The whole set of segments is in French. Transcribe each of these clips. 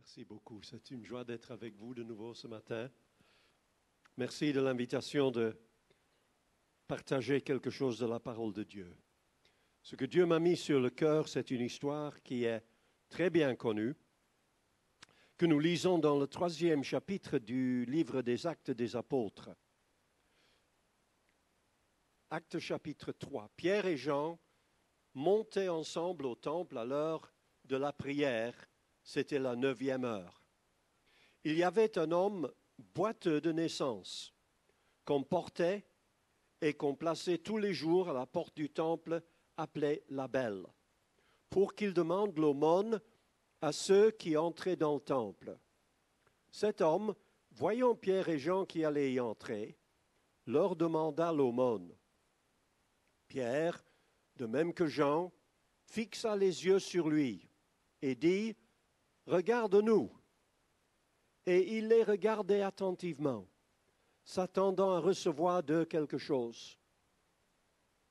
Merci beaucoup. C'est une joie d'être avec vous de nouveau ce matin. Merci de l'invitation de partager quelque chose de la parole de Dieu. Ce que Dieu m'a mis sur le cœur, c'est une histoire qui est très bien connue, que nous lisons dans le 3e chapitre du livre des Actes des Apôtres. Actes chapitre 3. Pierre et Jean montaient ensemble au temple à l'heure de la prière. C'était la 9e heure. Il y avait un homme boiteux de naissance qu'on portait et qu'on plaçait tous les jours à la porte du temple appelé la Belle, pour qu'il demande l'aumône à ceux qui entraient dans le temple. Cet homme, voyant Pierre et Jean qui allaient y entrer, leur demanda l'aumône. Pierre, de même que Jean, fixa les yeux sur lui et dit « Regarde-nous ». Et il les regardait attentivement, s'attendant à recevoir d'eux quelque chose.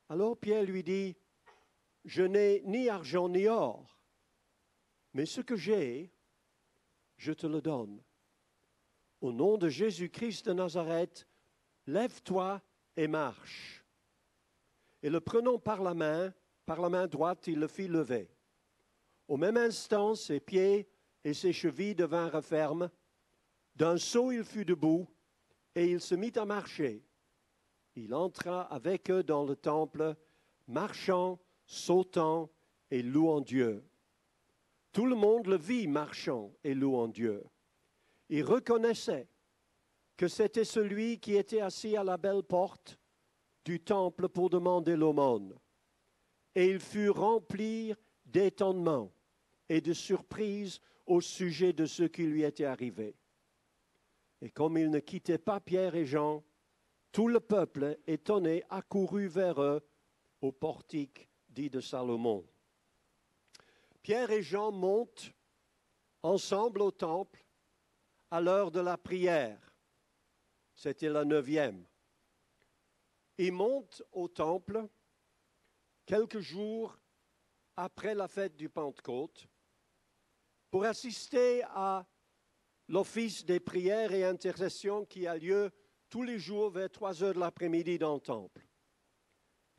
Alors Pierre lui dit « Je n'ai ni argent ni or, mais ce que j'ai, je te le donne. Au nom de Jésus-Christ de Nazareth, lève-toi et marche. » Et le prenant par la main droite, il le fit lever. Au même instant, ses pieds et ses chevilles devinrent fermes. D'un saut, il fut debout et il se mit à marcher. Il entra avec eux dans le temple, marchant, sautant et louant Dieu. Tout le monde le vit marchant et louant Dieu. Il reconnaissait que c'était celui qui était assis à la belle porte du temple pour demander l'aumône. Et il fut rempli d'étonnement et de surprise au sujet de ce qui lui était arrivé. Et comme il ne quittait pas Pierre et Jean, tout le peuple, étonné, accourut vers eux au portique dit de Salomon. Pierre et Jean montent ensemble au temple à l'heure de la prière. C'était la 9e. Ils montent au temple quelques jours après la fête du Pentecôte pour assister à l'office des prières et intercessions qui a lieu tous les jours vers 3 heures de l'après-midi dans le temple,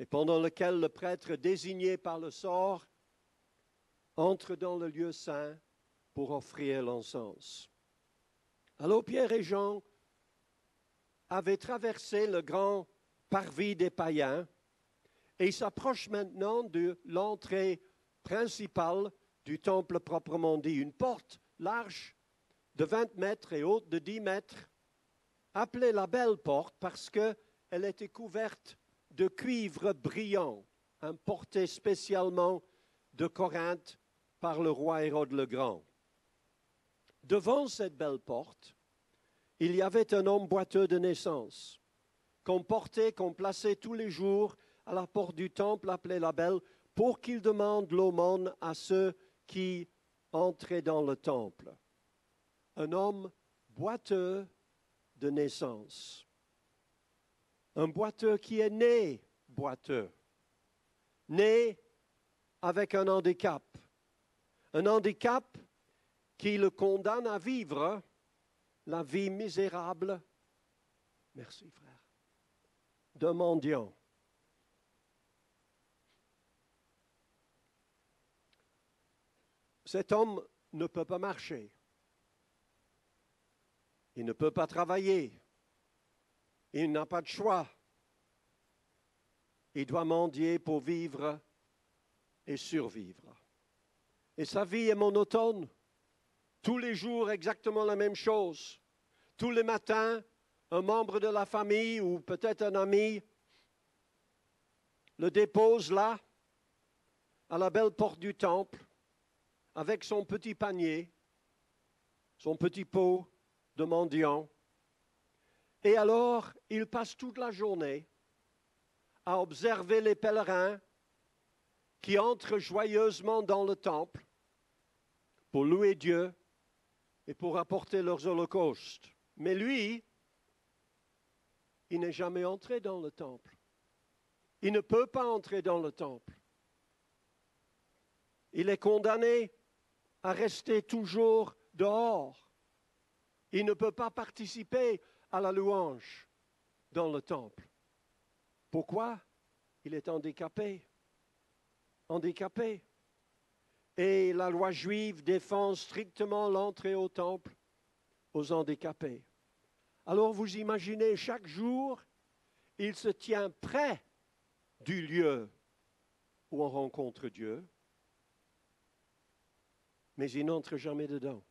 et pendant lequel le prêtre désigné par le sort entre dans le lieu saint pour offrir l'encens. Alors Pierre et Jean avaient traversé le grand parvis des païens et ils s'approchent maintenant de l'entrée principale du temple proprement dit, une porte large de 20 mètres et haute de 10 mètres, appelée la Belle Porte parce qu'elle était couverte de cuivre brillant, importé spécialement de Corinthe par le roi Hérode le Grand. Devant cette belle porte, il y avait un homme boiteux de naissance, qu'on plaçait tous les jours à la porte du temple appelée la Belle, pour qu'il demande l'aumône à ceux qui entraient dans le temple. Un homme boiteux de naissance. Un boiteux qui est né boiteux. Né avec un handicap. Un handicap qui le condamne à vivre la vie misérable, merci frère, d'un mendiant. Cet homme ne peut pas marcher. Il ne peut pas travailler. Il n'a pas de choix. Il doit mendier pour vivre et survivre. Et sa vie est monotone. Tous les jours, exactement la même chose. Tous les matins, un membre de la famille ou peut-être un ami le dépose là, à la belle porte du temple, avec son petit panier, son petit pot de mendiant. Et alors, il passe toute la journée à observer les pèlerins qui entrent joyeusement dans le temple pour louer Dieu et pour apporter leurs holocaustes. Mais lui, il n'est jamais entré dans le temple. Il ne peut pas entrer dans le temple. Il est condamné à rester toujours dehors. Il ne peut pas participer à la louange dans le temple. Pourquoi? Il est handicapé. Handicapé. Et la loi juive défend strictement l'entrée au temple aux handicapés. Alors vous imaginez, chaque jour, il se tient près du lieu où on rencontre Dieu, mais il n'entre jamais dedans.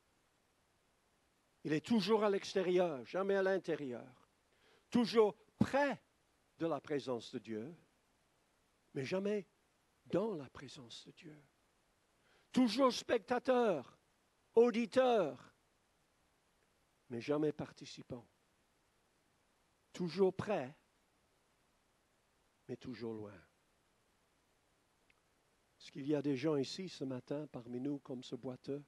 Il est toujours à l'extérieur, jamais à l'intérieur. Toujours près de la présence de Dieu, mais jamais dans la présence de Dieu. Toujours spectateur, auditeur, mais jamais participant. Toujours près, mais toujours loin. Est-ce qu'il y a des gens ici ce matin parmi nous comme ce boiteux?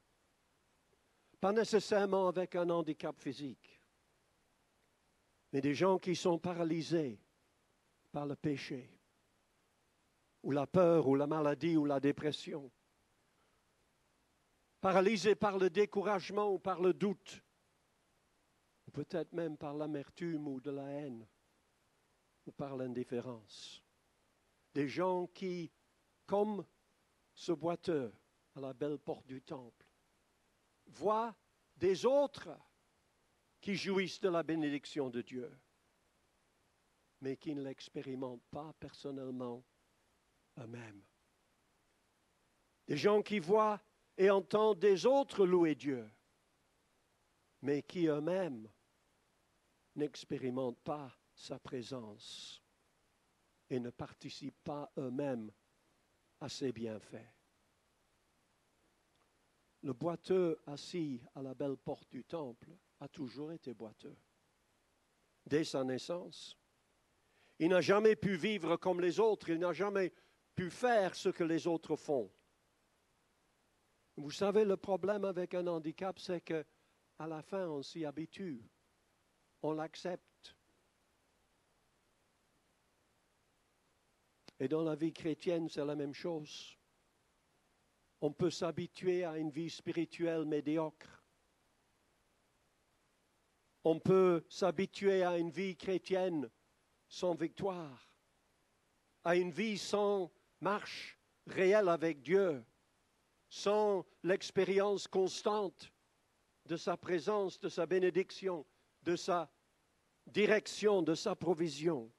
Pas nécessairement avec un handicap physique, mais des gens qui sont paralysés par le péché, ou la peur, ou la maladie, ou la dépression, paralysés par le découragement ou par le doute, ou peut-être même par l'amertume ou de la haine, ou par l'indifférence. Des gens qui, comme ce boiteux à la belle porte du temple, voient des autres qui jouissent de la bénédiction de Dieu, mais qui ne l'expérimentent pas personnellement eux-mêmes. Des gens qui voient et entendent des autres louer Dieu, mais qui eux-mêmes n'expérimentent pas sa présence et ne participent pas eux-mêmes à ses bienfaits. Le boiteux assis à la belle porte du temple a toujours été boiteux. Dès sa naissance, il n'a jamais pu vivre comme les autres, il n'a jamais pu faire ce que les autres font. Vous savez, le problème avec un handicap, c'est qu'à la fin, on s'y habitue, on l'accepte. Et dans la vie chrétienne, c'est la même chose. On peut s'habituer à une vie spirituelle médiocre. On peut s'habituer à une vie chrétienne sans victoire, à une vie sans marche réelle avec Dieu, sans l'expérience constante de sa présence, de sa bénédiction, de sa direction, de sa provision.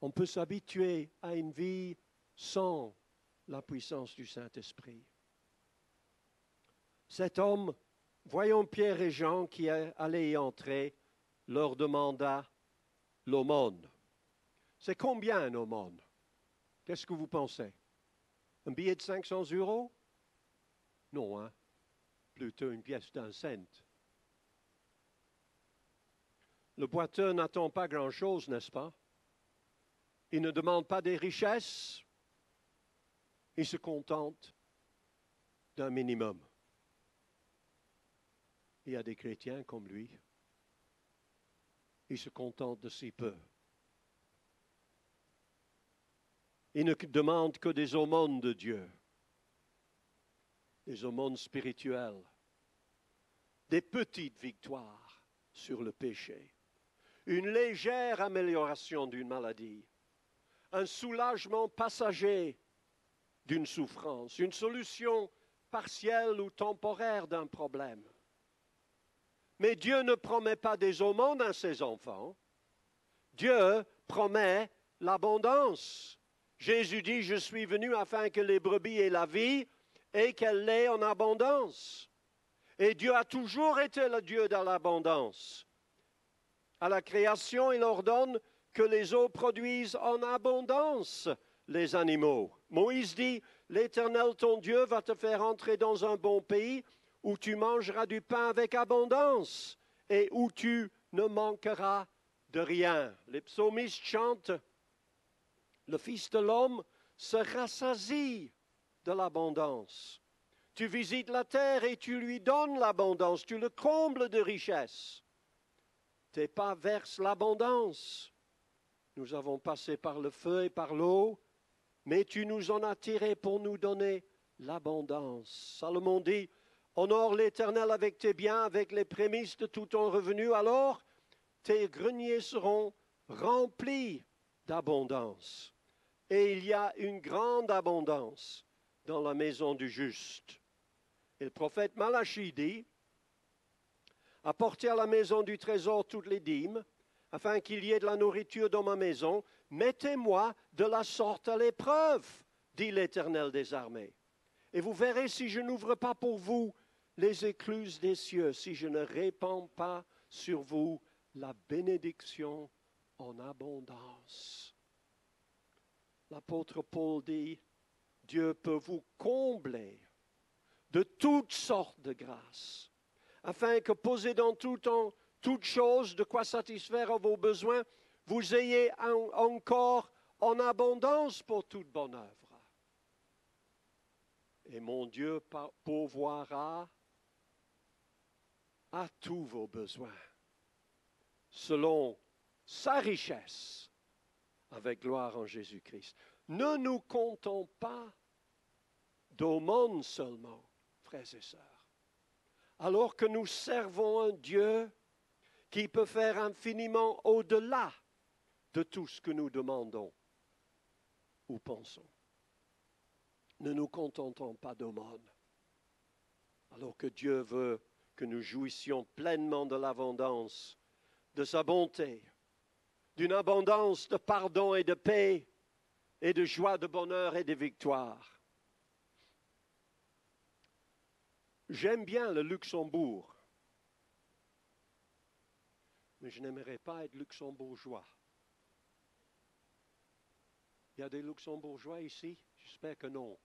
On peut s'habituer à une vie sans la puissance du Saint-Esprit. Cet homme, voyant Pierre et Jean qui allaient y entrer, leur demanda l'aumône. C'est combien une aumône? Qu'est-ce que vous pensez? Un billet de 500 €? Non, hein? Plutôt une pièce d'un cent. Le boiteux n'attend pas grand-chose, n'est-ce pas? Il ne demande pas des richesses. Il se contente d'un minimum. Il y a des chrétiens comme lui. Ils se contentent de si peu. Ils ne demandent que des aumônes de Dieu, des aumônes spirituelles, des petites victoires sur le péché, une légère amélioration d'une maladie, un soulagement passager d'une souffrance, une solution partielle ou temporaire d'un problème. Mais Dieu ne promet pas des aumônes à ses enfants. Dieu promet l'abondance. Jésus dit, je suis venu afin que les brebis aient la vie et qu'elle l'ait en abondance. Et Dieu a toujours été le Dieu de l'abondance. À la création, il ordonne que les eaux produisent en abondance les animaux. Moïse dit, l'Éternel ton Dieu va te faire entrer dans un bon pays où tu mangeras du pain avec abondance et où tu ne manqueras de rien. Les psalmistes chantent, le Fils de l'homme se rassasie de l'abondance. Tu visites la terre et tu lui donnes l'abondance, tu le combles de richesses. Tes pas versent l'abondance. Nous avons passé par le feu et par l'eau, mais tu nous en as tirés pour nous donner l'abondance. Salomon dit, Honore l'Éternel avec tes biens, avec les prémices de tout ton revenu, alors tes greniers seront remplis d'abondance. Et il y a une grande abondance dans la maison du juste. Et le prophète Malachie dit, apportez à la maison du trésor toutes les dîmes, afin qu'il y ait de la nourriture dans ma maison. Mettez-moi de la sorte à l'épreuve, dit l'Éternel des armées. Et vous verrez si je n'ouvre pas pour vous les écluses des cieux, si je ne répands pas sur vous la bénédiction en abondance. L'apôtre Paul dit, Dieu peut vous combler de toutes sortes de grâces, afin que possédant toutes choses de quoi satisfaire à vos besoins, vous ayez encore en abondance pour toute bonne œuvre. Et mon Dieu pourvoira à tous vos besoins, selon sa richesse, avec gloire en Jésus-Christ. Ne nous comptons pas d'aumône seulement, frères et sœurs, alors que nous servons un Dieu qui peut faire infiniment au-delà de tout ce que nous demandons ou pensons. Ne nous contentons pas d'aumône, alors que Dieu veut que nous jouissions pleinement de l'abondance, de sa bonté, d'une abondance de pardon et de paix, et de joie, de bonheur et de victoire. J'aime bien le Luxembourg, mais je n'aimerais pas être luxembourgeois. Il y a des luxembourgeois ici? J'espère que non.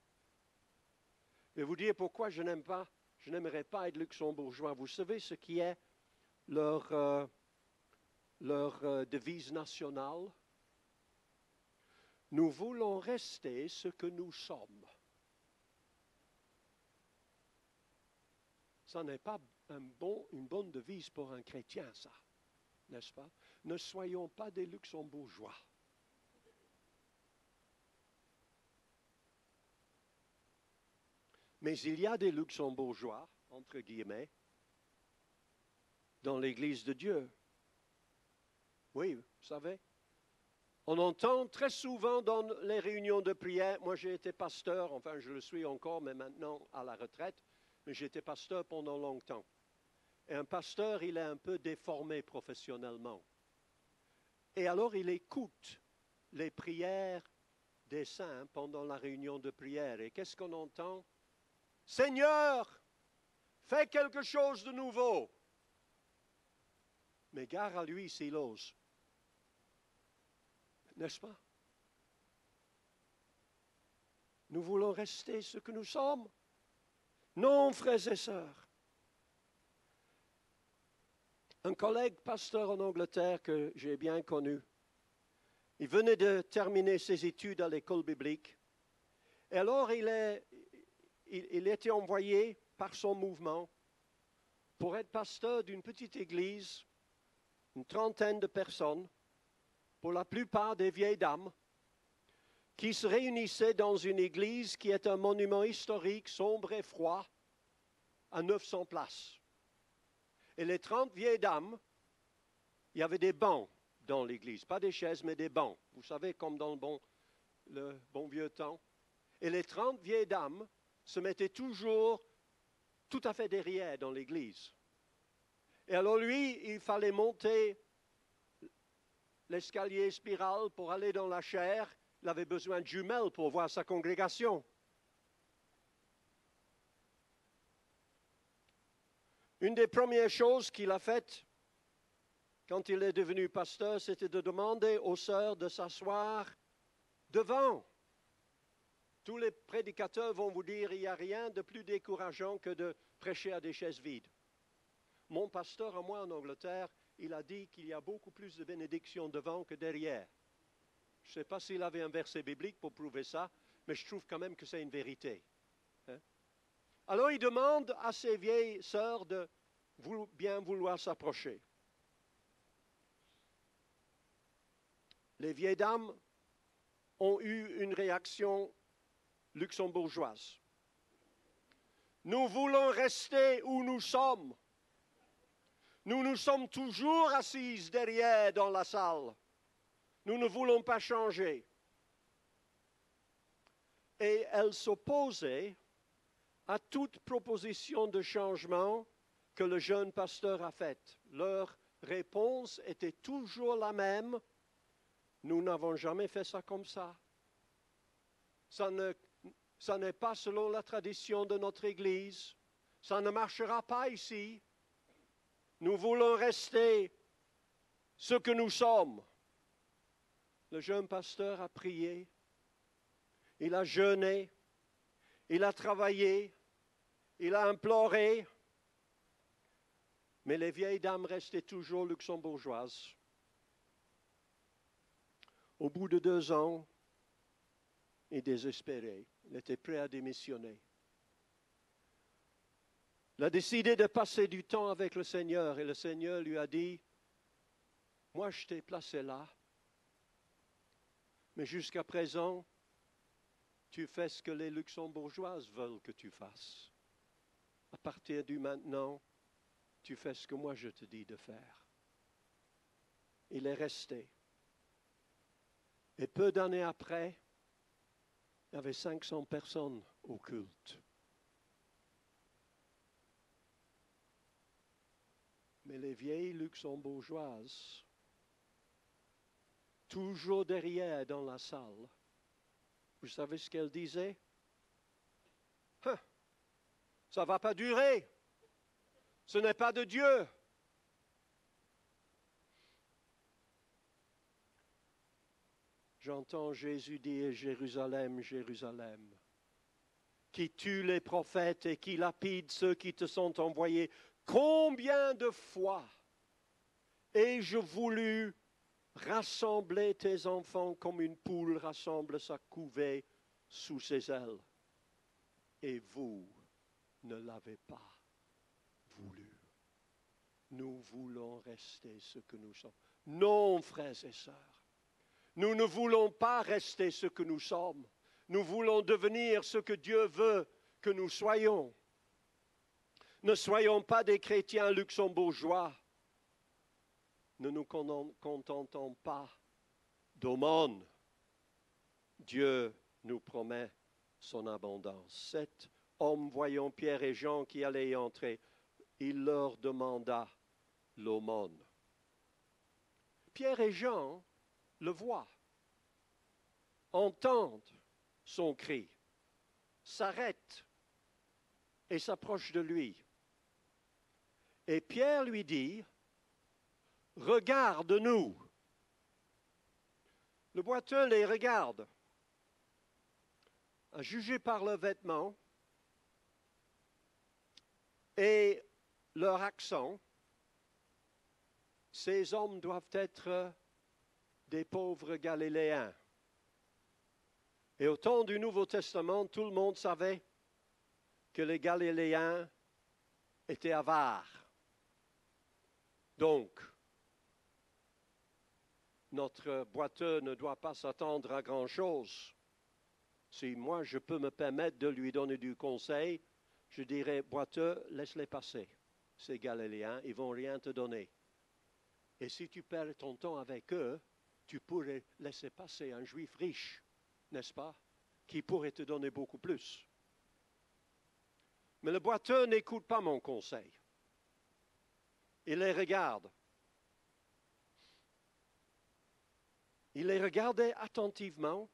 Je vais vous dire pourquoi je n'aimerais pas être luxembourgeois. Vous savez ce qui est leur devise nationale? Nous voulons rester ce que nous sommes. Ça n'est pas une bonne devise pour un chrétien, ça, n'est-ce pas? Ne soyons pas des luxembourgeois. Mais il y a des luxembourgeois, entre guillemets, dans l'Église de Dieu. Oui, vous savez. On entend très souvent dans les réunions de prière, moi j'ai été pasteur, enfin je le suis encore, mais maintenant à la retraite, mais j'ai été pasteur pendant longtemps. Et un pasteur, il est un peu déformé professionnellement. Et alors il écoute les prières des saints pendant la réunion de prière. Et qu'est-ce qu'on entend? Seigneur, fais quelque chose de nouveau. Mais gare à lui s'il ose. N'est-ce pas? Nous voulons rester ce que nous sommes. Non, frères et sœurs. Un collègue pasteur en Angleterre que j'ai bien connu, il venait de terminer ses études à l'école biblique. Et alors, il était envoyé par son mouvement pour être pasteur d'une petite église, une trentaine de personnes, pour la plupart des vieilles dames, qui se réunissaient dans une église qui est un monument historique, sombre et froid, à 900 places. Et les 30 vieilles dames, il y avait des bancs dans l'église, pas des chaises, mais des bancs. Vous savez, comme dans le bon vieux temps. Et les 30 vieilles dames se mettaient toujours tout à fait derrière dans l'église. Et alors lui, il fallait monter l'escalier spirale pour aller dans la chaire. Il avait besoin de jumelles pour voir sa congrégation. Une des premières choses qu'il a faites quand il est devenu pasteur, c'était de demander aux sœurs de s'asseoir devant. Tous les prédicateurs vont vous dire qu'il n'y a rien de plus décourageant que de prêcher à des chaises vides. Mon pasteur à moi en Angleterre, il a dit qu'il y a beaucoup plus de bénédictions devant que derrière. Je ne sais pas s'il avait un verset biblique pour prouver ça, mais je trouve quand même que c'est une vérité. Hein? Alors il demande à ses vieilles sœurs de bien vouloir s'approcher. Les vieilles dames ont eu une réaction luxembourgeoise. Nous voulons rester où nous sommes. Nous nous sommes toujours assises derrière dans la salle. Nous ne voulons pas changer. Et elle s'opposait à toute proposition de changement que le jeune pasteur a faite. Leur réponse était toujours la même. Nous n'avons jamais fait ça comme ça. Ça n'est pas selon la tradition de notre Église. Ça ne marchera pas ici. Nous voulons rester ce que nous sommes. Le jeune pasteur a prié. Il a jeûné. Il a travaillé. Il a imploré. Mais les vieilles dames restaient toujours luxembourgeoises. Au bout de 2 ans, il désespéré. Il était prêt à démissionner. Il a décidé de passer du temps avec le Seigneur et le Seigneur lui a dit, « Moi, je t'ai placé là, mais jusqu'à présent, tu fais ce que les luxembourgeoises veulent que tu fasses. À partir du maintenant, tu fais ce que moi je te dis de faire. » Il est resté. Et peu d'années après, il y avait 500 personnes au culte. Mais les vieilles luxembourgeoises, toujours derrière dans la salle, vous savez ce qu'elles disaient? Ça ne va pas durer. Ce n'est pas de Dieu. J'entends Jésus dire, Jérusalem, Jérusalem, qui tue les prophètes et qui lapide ceux qui te sont envoyés. Combien de fois ai-je voulu rassembler tes enfants comme une poule rassemble sa couvée sous ses ailes, et vous ne l'avez pas voulu. Nous voulons rester ce que nous sommes. Non, frères et sœurs. Nous ne voulons pas rester ce que nous sommes. Nous voulons devenir ce que Dieu veut que nous soyons. Ne soyons pas des chrétiens luxembourgeois. Ne nous contentons pas d'aumône. Dieu nous promet son abondance. 7 hommes voyant Pierre et Jean qui allaient y entrer, il leur demanda l'aumône. Pierre et Jean le voient, entendent son cri, s'arrêtent et s'approchent de lui. Et Pierre lui dit, « Regarde-nous. » Le boiteux les regarde. À juger par leurs vêtements et leur accent, ces hommes doivent être des pauvres Galiléens. Et au temps du Nouveau Testament, tout le monde savait que les Galiléens étaient avares. Donc, notre boiteux ne doit pas s'attendre à grand-chose. Si moi, je peux me permettre de lui donner du conseil, je dirais, boiteux, laisse-les passer. Ces Galiléens, ils ne vont rien te donner. Et si tu perds ton temps avec eux, tu pourrais laisser passer un juif riche, n'est-ce pas, qui pourrait te donner beaucoup plus. Mais le boiteux n'écoute pas mon conseil. Il les regarde. Il les regardait attentivement,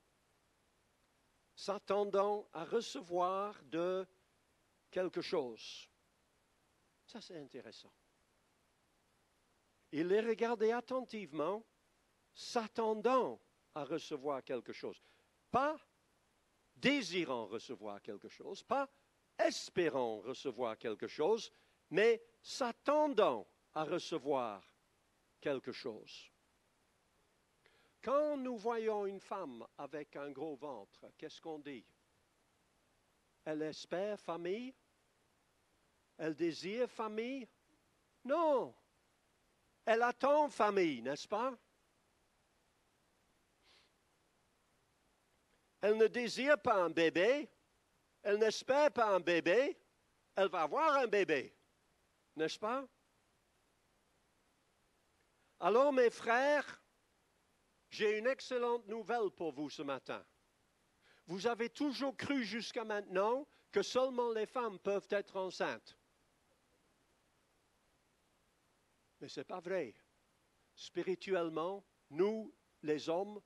s'attendant à recevoir de quelque chose. Ça, c'est intéressant. Il les regardait attentivement, s'attendant à recevoir quelque chose. Pas désirant recevoir quelque chose, pas espérant recevoir quelque chose, mais s'attendant à recevoir quelque chose. Quand nous voyons une femme avec un gros ventre, qu'est-ce qu'on dit? Elle espère famille? Elle désire famille? Non. Elle attend famille, n'est-ce pas? Elle ne désire pas un bébé. Elle n'espère pas un bébé. elle va avoir un bébé, n'est-ce pas? Alors, mes frères, j'ai une excellente nouvelle pour vous ce matin. Vous avez toujours cru jusqu'à maintenant que seulement les femmes peuvent être enceintes. Mais ce n'est pas vrai. Spirituellement, nous, les hommes,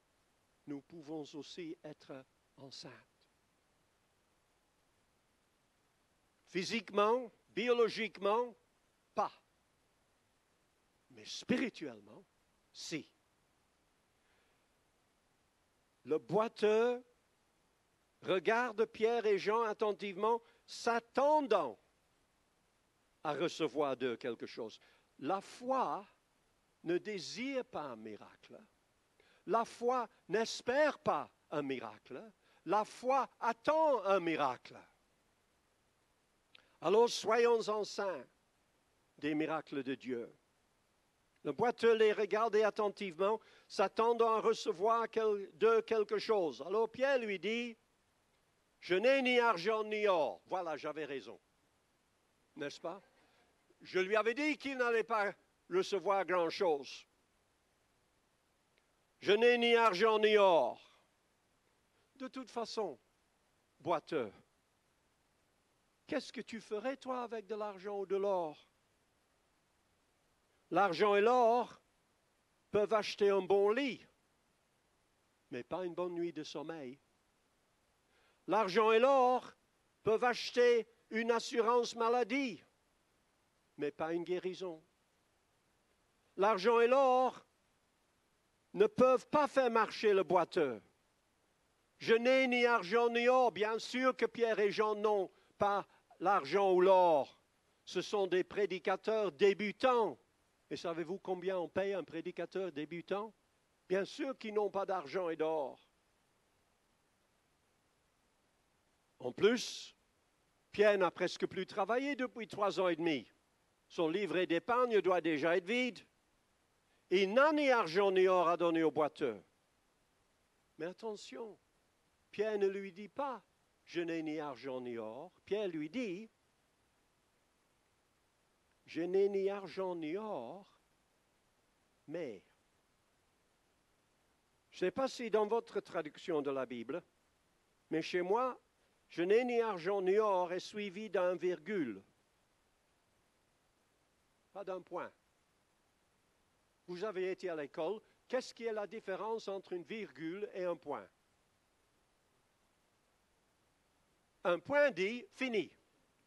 nous pouvons aussi être enceintes. Physiquement, biologiquement, pas. Mais spirituellement, si. Le boiteux regarde Pierre et Jean attentivement, s'attendant à recevoir d'eux quelque chose. La foi ne désire pas un miracle. La foi n'espère pas un miracle. La foi attend un miracle. Alors soyons enceints des miracles de Dieu. Le boiteux les regardait attentivement, s'attendant à recevoir d'eux quelque chose. Alors Pierre lui dit, « Je n'ai ni argent ni or. » Voilà, j'avais raison. N'est-ce pas? Je lui avais dit qu'il n'allait pas recevoir grand-chose. « Je n'ai ni argent ni or. » De toute façon, boiteux, qu'est-ce que tu ferais, toi, avec de l'argent ou de l'or? L'argent et l'or peuvent acheter un bon lit, mais pas une bonne nuit de sommeil. L'argent et l'or peuvent acheter une assurance maladie, mais pas une guérison. L'argent et l'or ne peuvent pas faire marcher le boiteux. Je n'ai ni argent ni or. Bien sûr que Pierre et Jean n'ont pas l'argent ou l'or. Ce sont des prédicateurs débutants. Et savez-vous combien on paye un prédicateur débutant? Bien sûr qu'ils n'ont pas d'argent et d'or. En plus, Pierre n'a presque plus travaillé depuis 3 ans et demi. Son livret d'épargne doit déjà être vide. Il n'a ni argent ni or à donner au boiteux. Mais attention, Pierre ne lui dit pas « Je n'ai ni argent ni or ». Pierre lui dit « Je n'ai ni argent ni or, mais… » Je ne sais pas si dans votre traduction de la Bible, mais chez moi, « Je n'ai ni argent ni or » est suivi d'un virgule. Pas d'un point. Vous avez été à l'école. Qu'est-ce qui est la différence entre une virgule et un point? Un point dit fini,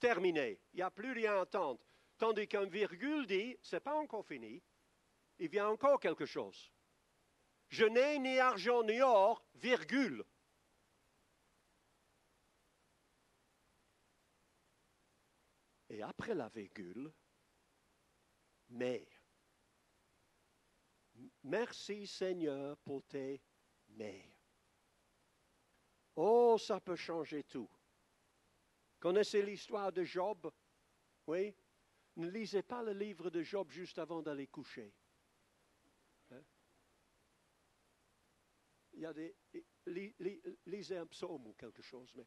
terminé. Il n'y a plus rien à attendre. Tandis qu'un virgule dit c'est pas encore fini. Il vient encore quelque chose. Je n'ai ni argent ni or, virgule. Et après la virgule, mais. Merci Seigneur pour tes mais. Oh, ça peut changer tout. Connaissez l'histoire de Job? Oui? Ne lisez pas le livre de Job juste avant d'aller coucher. Hein? Il y a lisez un psaume ou quelque chose, mais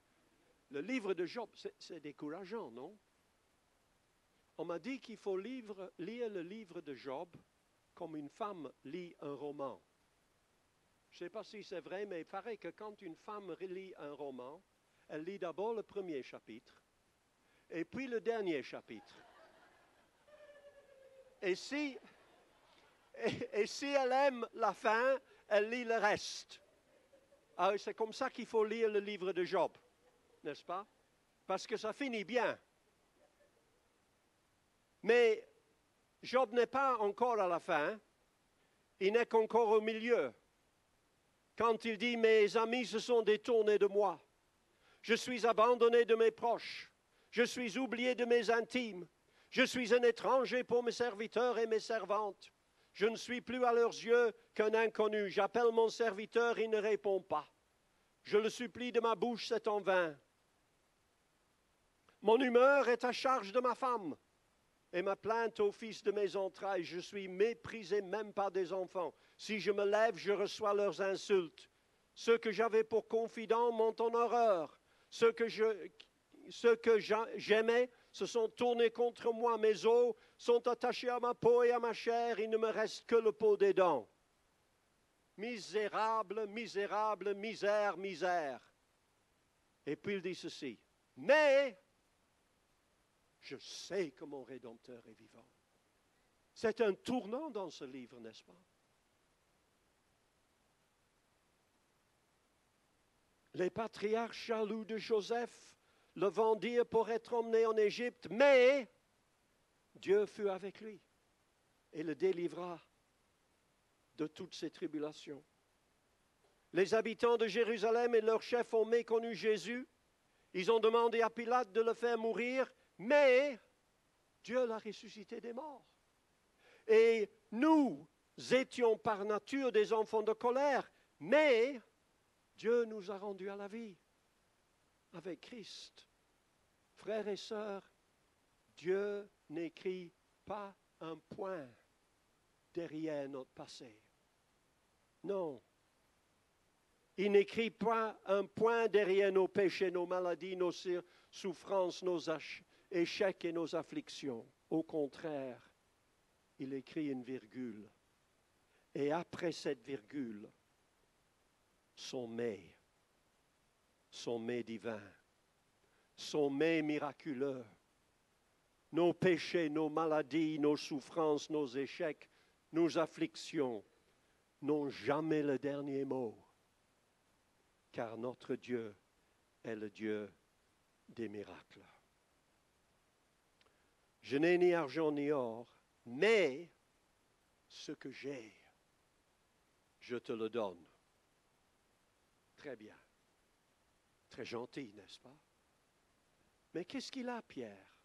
le livre de Job, c'est décourageant, non? On m'a dit qu'il faut lire le livre de Job comme une femme lit un roman. Je ne sais pas si c'est vrai, mais il paraît que quand une femme lit un roman, elle lit d'abord le premier chapitre, et puis le dernier chapitre. Et si elle aime la fin, elle lit le reste. Ah, c'est comme ça qu'il faut lire le livre de Job, n'est-ce pas? Parce que ça finit bien. Mais Job n'est pas encore à la fin, il n'est qu'encore au milieu. Quand il dit « Mes amis se sont détournés de moi, je suis abandonné de mes proches, je suis oublié de mes intimes, je suis un étranger pour mes serviteurs et mes servantes, je ne suis plus à leurs yeux qu'un inconnu, j'appelle mon serviteur, il ne répond pas, je le supplie de ma bouche, c'est en vain. Mon humeur est à charge de ma femme, et ma plainte au fils de mes entrailles. Je suis méprisé même par des enfants. Si je me lève, je reçois leurs insultes. Ceux que j'avais pour confidents m'ont en horreur. Ceux que j'aimais se sont tournés contre moi, mes os sont attachés à ma peau et à ma chair, il ne me reste que le peau des dents. Misérable, misérable, misère, misère. Et puis il dit ceci, mais je sais que mon Rédempteur est vivant. C'est un tournant dans ce livre, n'est-ce pas? Les patriarches jaloux de Joseph le vendirent pour être emmené en Égypte, mais Dieu fut avec lui et le délivra de toutes ces tribulations. Les habitants de Jérusalem et leurs chefs ont méconnu Jésus. Ils ont demandé à Pilate de le faire mourir, mais Dieu l'a ressuscité des morts. Et nous étions par nature des enfants de colère, mais Dieu nous a rendus à la vie avec Christ. Frères et sœurs, Dieu n'écrit pas un point derrière notre passé. Non. Il n'écrit pas un point derrière nos péchés, nos maladies, nos souffrances, nos échecs et nos afflictions. Au contraire, il écrit une virgule. Et après cette virgule, son mais divin, son mais miraculeux. Nos péchés, nos maladies, nos souffrances, nos échecs, nos afflictions n'ont jamais le dernier mot, car notre Dieu est le Dieu des miracles. Je n'ai ni argent ni or, mais ce que j'ai, je te le donne. Très bien. Très gentil, n'est-ce pas? Mais qu'est-ce qu'il a, Pierre,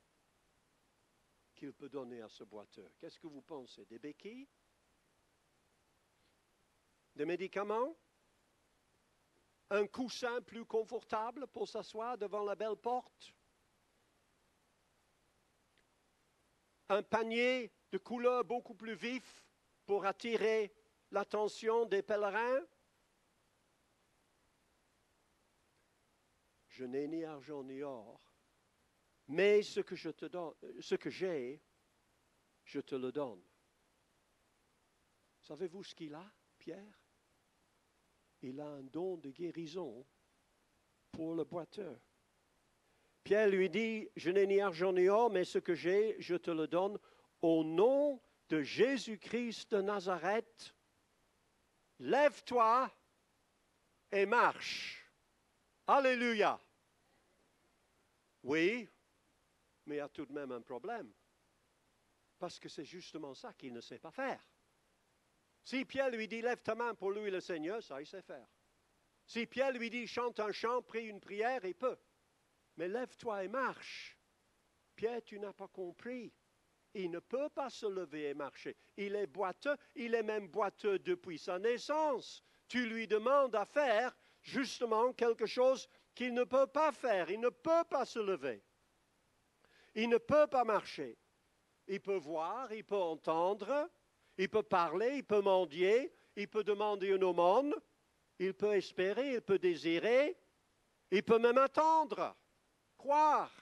qu'il peut donner à ce boiteux? Qu'est-ce que vous pensez? Des béquilles? Des médicaments? Un coussin plus confortable pour s'asseoir devant la belle porte? Un panier de couleur beaucoup plus vif pour attirer l'attention des pèlerins? Je n'ai ni argent ni or, mais ce que je te donne, ce que j'ai, je te le donne. Savez-vous ce qu'il a, Pierre? Il a un don de guérison pour le boiteux. Pierre lui dit, je n'ai ni argent ni or, mais ce que j'ai, je te le donne. Au nom de Jésus-Christ de Nazareth, lève-toi et marche. Alléluia. Oui, mais il y a tout de même un problème. Parce que c'est justement ça qu'il ne sait pas faire. Si Pierre lui dit, lève ta main pour louer le Seigneur, ça il sait faire. Si Pierre lui dit, chante un chant, prie une prière, il peut. Mais lève-toi et marche. Pierre, tu n'as pas compris. Il ne peut pas se lever et marcher. Il est boiteux, il est même boiteux depuis sa naissance. Tu lui demandes à faire justement quelque chose qu'il ne peut pas faire. Il ne peut pas se lever. Il ne peut pas marcher. Il peut voir, il peut entendre, il peut parler, il peut mendier, il peut demander une aumône, il peut espérer, il peut désirer, il peut même attendre, croire.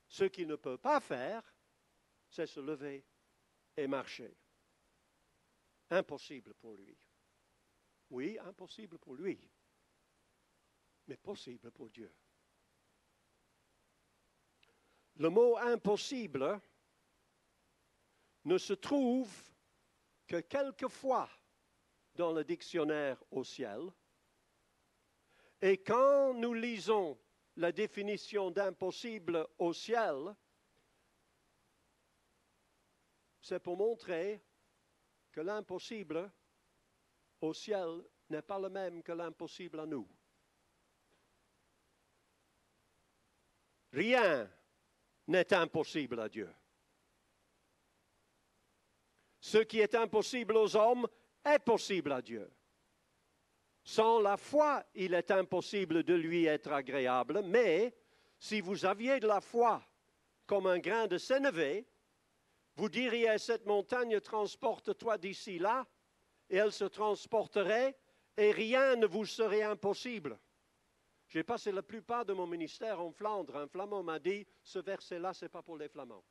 Ce qu'il ne peut pas faire, c'est se lever et marcher. Impossible pour lui. Oui, impossible pour lui, mais possible pour Dieu. Le mot impossible ne se trouve que quelquefois dans le dictionnaire au ciel. Et quand nous lisons la définition d'impossible au ciel, c'est pour montrer que l'impossible au ciel n'est pas le même que l'impossible à nous. Rien n'est impossible à Dieu. Ce qui est impossible aux hommes est possible à Dieu. Sans la foi, il est impossible de lui être agréable, mais si vous aviez de la foi comme un grain de sénévé, vous diriez à cette montagne, transporte-toi d'ici là, et elle se transporterait, et rien ne vous serait impossible. J'ai passé la plupart de mon ministère en Flandre. Un Flamand m'a dit, ce verset-là, ce n'est pas pour les Flamands.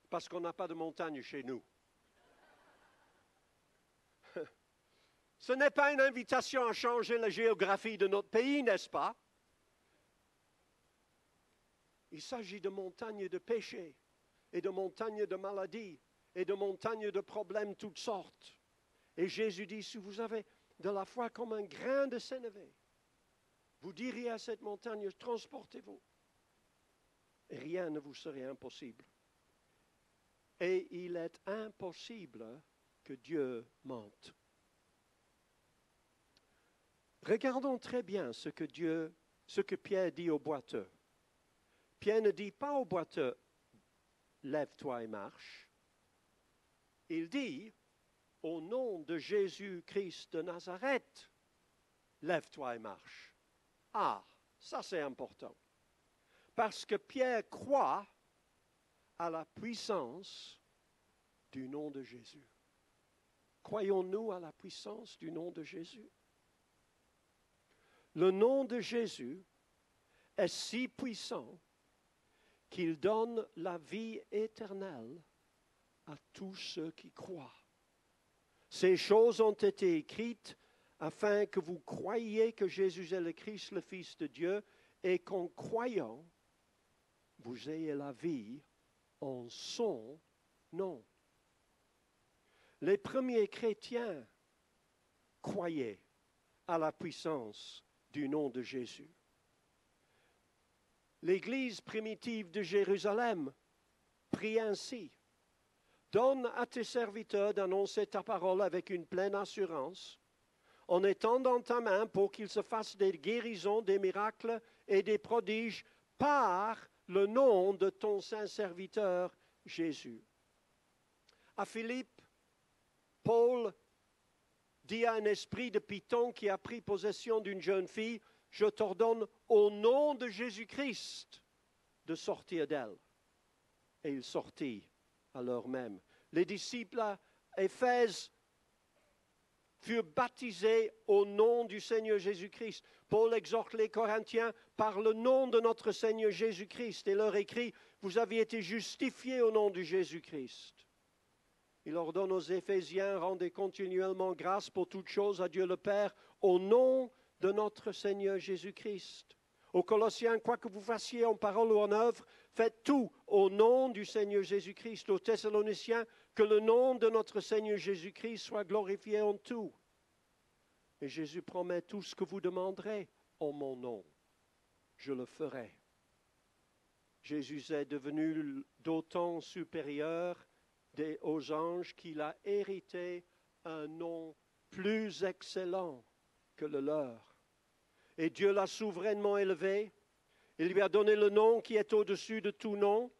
Parce qu'on n'a pas de montagne chez nous. Ce n'est pas une invitation à changer la géographie de notre pays, n'est-ce pas? Il s'agit de montagnes de péché et de montagnes de maladies et de montagnes de problèmes de toutes sortes. Et Jésus dit, si vous avez de la foi comme un grain de sénévé, vous diriez à cette montagne, transportez-vous. Et rien ne vous serait impossible. Et il est impossible que Dieu mente. Regardons très bien ce que Pierre dit au boiteux. Pierre ne dit pas au boiteux, lève-toi et marche. Il dit, au nom de Jésus-Christ de Nazareth, lève-toi et marche. Ah, ça c'est important. Parce que Pierre croit à la puissance du nom de Jésus. Croyons-nous à la puissance du nom de Jésus? Le nom de Jésus est si puissant qu'il donne la vie éternelle à tous ceux qui croient. Ces choses ont été écrites afin que vous croyiez que Jésus est le Christ, le Fils de Dieu, et qu'en croyant, vous ayez la vie en son nom. Les premiers chrétiens croyaient à la puissance du nom de Jésus. L'Église primitive de Jérusalem prie ainsi. Donne à tes serviteurs d'annoncer ta parole avec une pleine assurance, en étendant ta main pour qu'il se fasse des guérisons, des miracles et des prodiges par le nom de ton saint serviteur Jésus. À Philippe, Paul dit à un esprit de python qui a pris possession d'une jeune fille, je t'ordonne au nom de Jésus-Christ de sortir d'elle. Et il sortit à l'heure même. Les disciples à Éphèse furent baptisés au nom du Seigneur Jésus-Christ. Paul exhorte les Corinthiens par le nom de notre Seigneur Jésus-Christ et leur écrit, vous avez été justifiés au nom de Jésus-Christ. Il ordonne aux Éphésiens, rendez continuellement grâce pour toutes choses à Dieu le Père, au nom de notre Seigneur Jésus-Christ. Aux Colossiens, quoi que vous fassiez en parole ou en œuvre, faites tout au nom du Seigneur Jésus-Christ. Aux Thessaloniciens, que le nom de notre Seigneur Jésus-Christ soit glorifié en tout. Et Jésus promet tout ce que vous demanderez en mon nom. Je le ferai. Jésus est devenu d'autant supérieur aux anges qu'il a hérité un nom plus excellent que le leur. Et Dieu l'a souverainement élevé. Il lui a donné le nom qui est au-dessus de tout nom,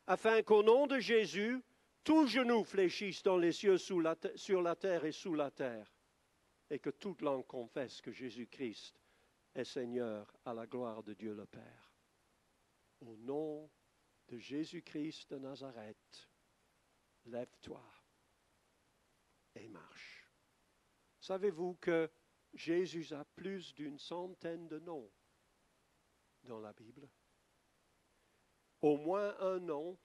afin qu'au nom de Jésus, tout genou fléchisse dans les cieux, sur la terre et sous la terre, et que toute langue confesse que Jésus-Christ est Seigneur à la gloire de Dieu le Père. Au nom de Jésus-Christ de Nazareth, lève-toi et marche. Savez-vous que Jésus a plus d'une centaine de noms dans la Bible? Au moins un nom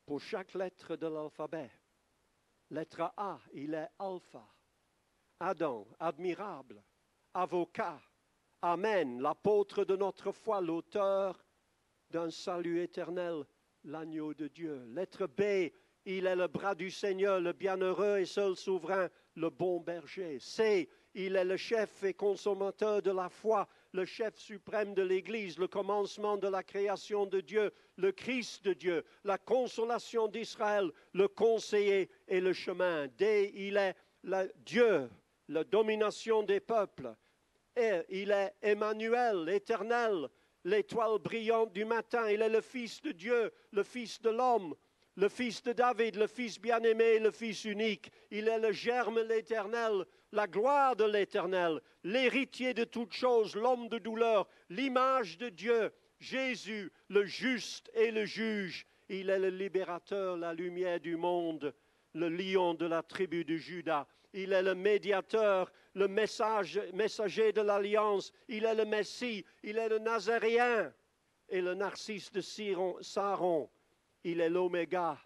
pour chaque lettre de l'alphabet. Lettre A, il est Alpha. Adam, admirable. Avocat. Amen, l'apôtre de notre foi, l'auteur d'un salut éternel, l'agneau de Dieu. Lettre B, il est le bras du Seigneur, le bienheureux et seul souverain, le bon berger. C, il est le chef et consommateur de la foi, le chef suprême de l'Église, le commencement de la création de Dieu, le Christ de Dieu, la consolation d'Israël, le conseiller et le chemin. D, il est Dieu, la domination des peuples. Et il est Emmanuel, l'Éternel, l'étoile brillante du matin. Il est le Fils de Dieu, le Fils de l'homme, le Fils de David, le Fils bien-aimé, le Fils unique. Il est le germe de l'Éternel, la gloire de l'Éternel, l'héritier de toutes choses, l'homme de douleur, l'image de Dieu, Jésus, le juste et le juge. Il est le libérateur, la lumière du monde, le lion de la tribu de Juda. Il est le médiateur, le messager de l'Alliance. Il est le Messie, il est le Nazaréen. Et le narcisse de Saron, il est l'Oméga.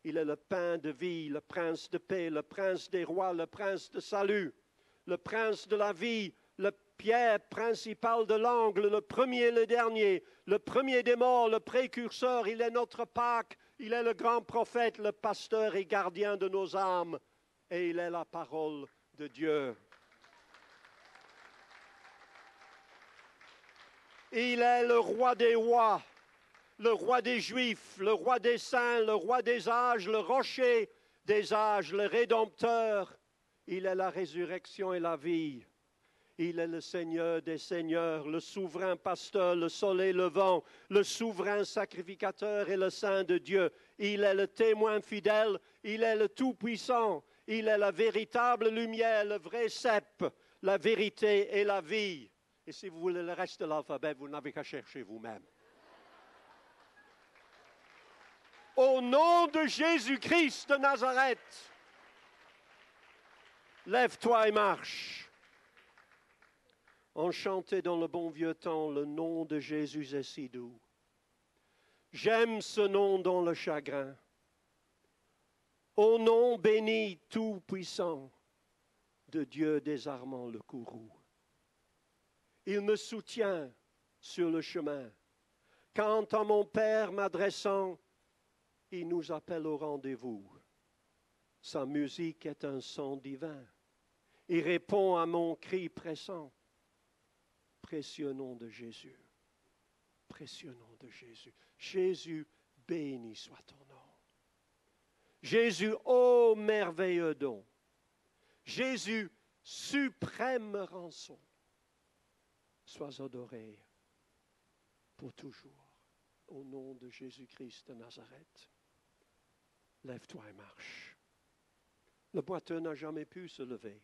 Il est le pain de vie, le prince de paix, le prince des rois, le prince de salut, le prince de la vie, le pierre principale de l'angle, le premier et le dernier, le premier des morts, le précurseur. Il est notre Pâque, il est le grand prophète, le pasteur et gardien de nos âmes. Et il est la parole de Dieu. Il est le roi des rois, le roi des Juifs, le roi des saints, le roi des âges, le rocher des âges, le Rédempteur. Il est la résurrection et la vie. Il est le Seigneur des seigneurs, le souverain pasteur, le soleil levant, le souverain sacrificateur et le Saint de Dieu. Il est le témoin fidèle, il est le Tout-Puissant, il est la véritable lumière, le vrai cep, la vérité et la vie. Et si vous voulez le reste de l'alphabet, vous n'avez qu'à chercher vous-même. Au nom de Jésus-Christ de Nazareth, lève-toi et marche. On chantait dans le bon vieux temps, le nom de Jésus est si doux. J'aime ce nom dans le chagrin. Au nom béni tout-puissant de Dieu désarmant le courroux. Il me soutient sur le chemin. Quand à mon Père m'adressant, il nous appelle au rendez-vous. Sa musique est un son divin. Il répond à mon cri pressant. Précieux nom de Jésus. Précieux nom de Jésus. Jésus, béni soit ton nom. Jésus, ô merveilleux don. Jésus, suprême rançon. Sois adoré pour toujours. Au nom de Jésus-Christ de Nazareth, lève-toi et marche. Le boiteux n'a jamais pu se lever.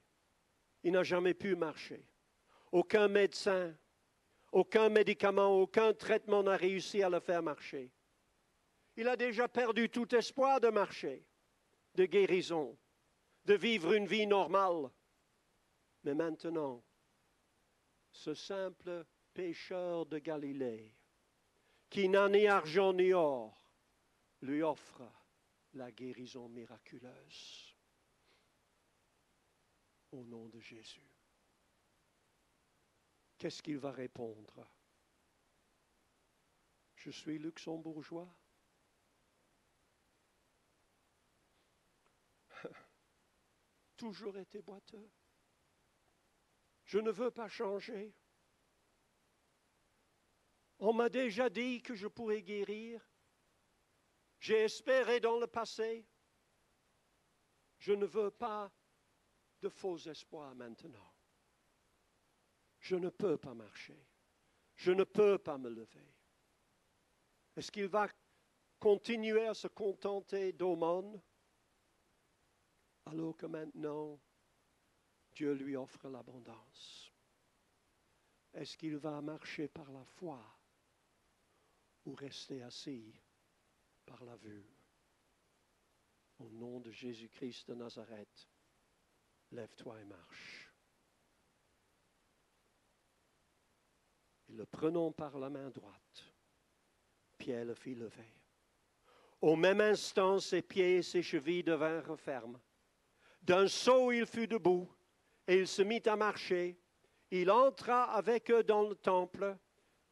Il n'a jamais pu marcher. Aucun médecin, aucun médicament, aucun traitement n'a réussi à le faire marcher. Il a déjà perdu tout espoir de marcher, de guérison, de vivre une vie normale. Mais maintenant, ce simple pécheur de Galilée, qui n'a ni argent ni or, lui offre la guérison miraculeuse. Au nom de Jésus. Qu'est-ce qu'il va répondre? Je suis luxembourgeois. Toujours été boiteux. Je ne veux pas changer. On m'a déjà dit que je pourrais guérir. J'ai espéré dans le passé. Je ne veux pas de faux espoirs maintenant. Je ne peux pas marcher. Je ne peux pas me lever. Est-ce qu'il va continuer à se contenter d'aumônes alors que maintenant Dieu lui offre l'abondance? Est-ce qu'il va marcher par la foi ou rester assis par la vue? Au nom de Jésus-Christ de Nazareth, lève-toi et marche. Et le prenant par la main droite, Pierre le fit lever. Au même instant, ses pieds et ses chevilles devinrent fermes. D'un saut, il fut debout et il se mit à marcher. Il entra avec eux dans le temple,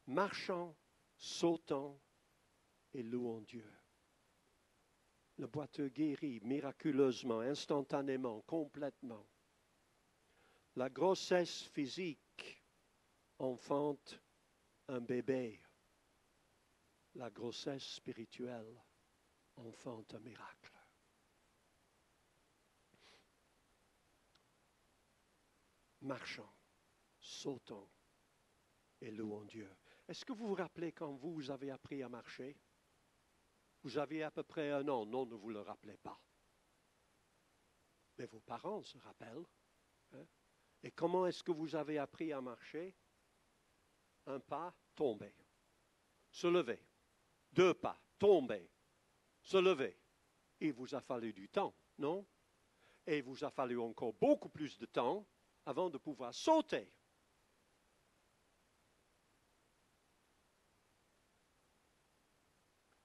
marchant, sautant et louant Dieu. Le boiteux guérit miraculeusement, instantanément, complètement. La grossesse physique enfante un bébé. La grossesse spirituelle enfante un miracle. Marchant, sautant et louant Dieu. Est-ce que vous vous rappelez quand vous avez appris à marcher? Vous aviez à peu près un an. Non, ne vous le rappelez pas. Mais vos parents se rappellent. Hein? Et comment est-ce que vous avez appris à marcher? Un pas, tomber. Se lever. 2 pas, tomber. Se lever. Il vous a fallu du temps, non? Et il vous a fallu encore beaucoup plus de temps avant de pouvoir sauter.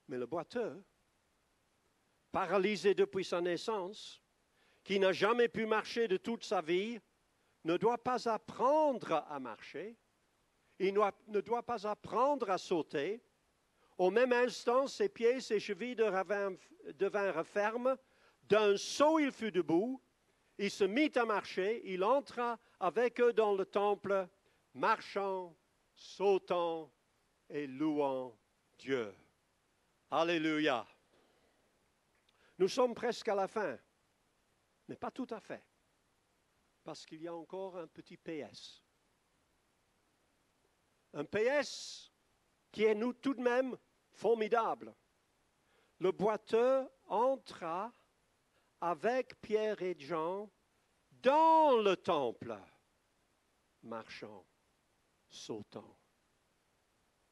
Mais le boiteux, paralysé depuis sa naissance, qui n'a jamais pu marcher de toute sa vie, ne doit pas apprendre à marcher, il ne doit pas apprendre à sauter. Au même instant, ses pieds, ses chevilles devinrent fermes. D'un saut, il fut debout. Il se mit à marcher. Il entra avec eux dans le temple, marchant, sautant et louant Dieu. Alléluia. Nous sommes presque à la fin, mais pas tout à fait, parce qu'il y a encore un petit PS. Un PS qui est nous tout de même formidable. Le boiteux entra avec Pierre et Jean dans le temple, marchant, sautant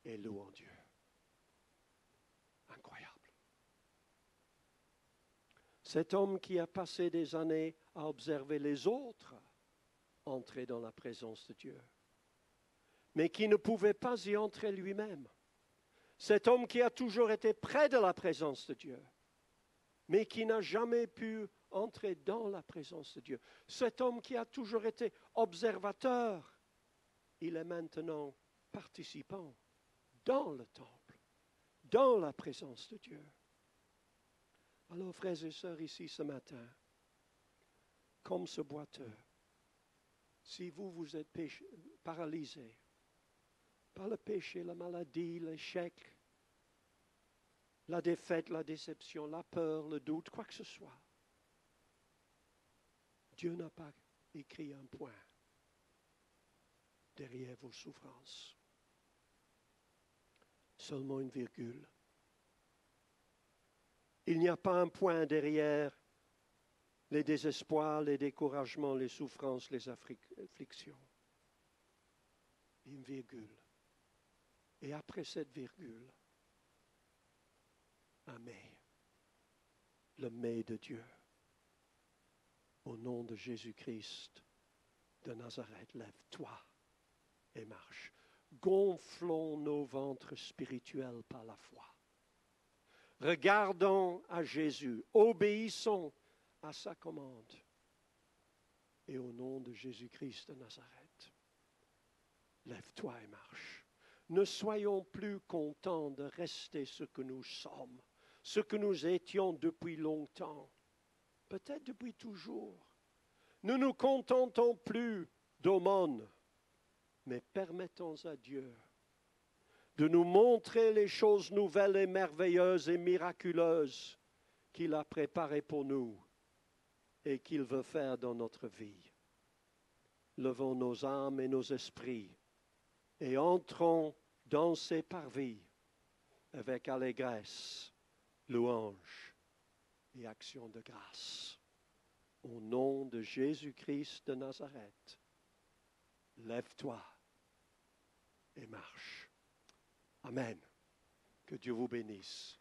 et louant Dieu. Incroyable. Cet homme qui a passé des années à observer les autres entrer dans la présence de Dieu, mais qui ne pouvait pas y entrer lui-même. Cet homme qui a toujours été près de la présence de Dieu, mais qui n'a jamais pu entrer dans la présence de Dieu. Cet homme qui a toujours été observateur, il est maintenant participant dans le temple, dans la présence de Dieu. Alors, frères et sœurs, ici ce matin, comme ce boiteux, si vous êtes paralysé par le péché, la maladie, l'échec, la défaite, la déception, la peur, le doute, quoi que ce soit, Dieu n'a pas écrit un point derrière vos souffrances. Seulement une virgule. Il n'y a pas un point derrière les désespoirs, les découragements, les souffrances, les afflictions. Une virgule. Et après cette virgule, un mais. Le mais de Dieu. Au nom de Jésus-Christ de Nazareth, lève-toi et marche. Gonflons nos ventres spirituels par la foi. Regardons à Jésus, obéissons à sa commande. Et au nom de Jésus-Christ de Nazareth, lève-toi et marche. Ne soyons plus contents de rester ce que nous sommes, ce que nous étions depuis longtemps, peut-être depuis toujours. Ne nous contentons plus d'aumônes, mais permettons à Dieu de nous montrer les choses nouvelles et merveilleuses et miraculeuses qu'il a préparées pour nous et qu'il veut faire dans notre vie. Levons nos âmes et nos esprits et entrons dans ces parvis avec allégresse, louange et action de grâce. Au nom de Jésus-Christ de Nazareth, lève-toi et marche. Amen. Que Dieu vous bénisse.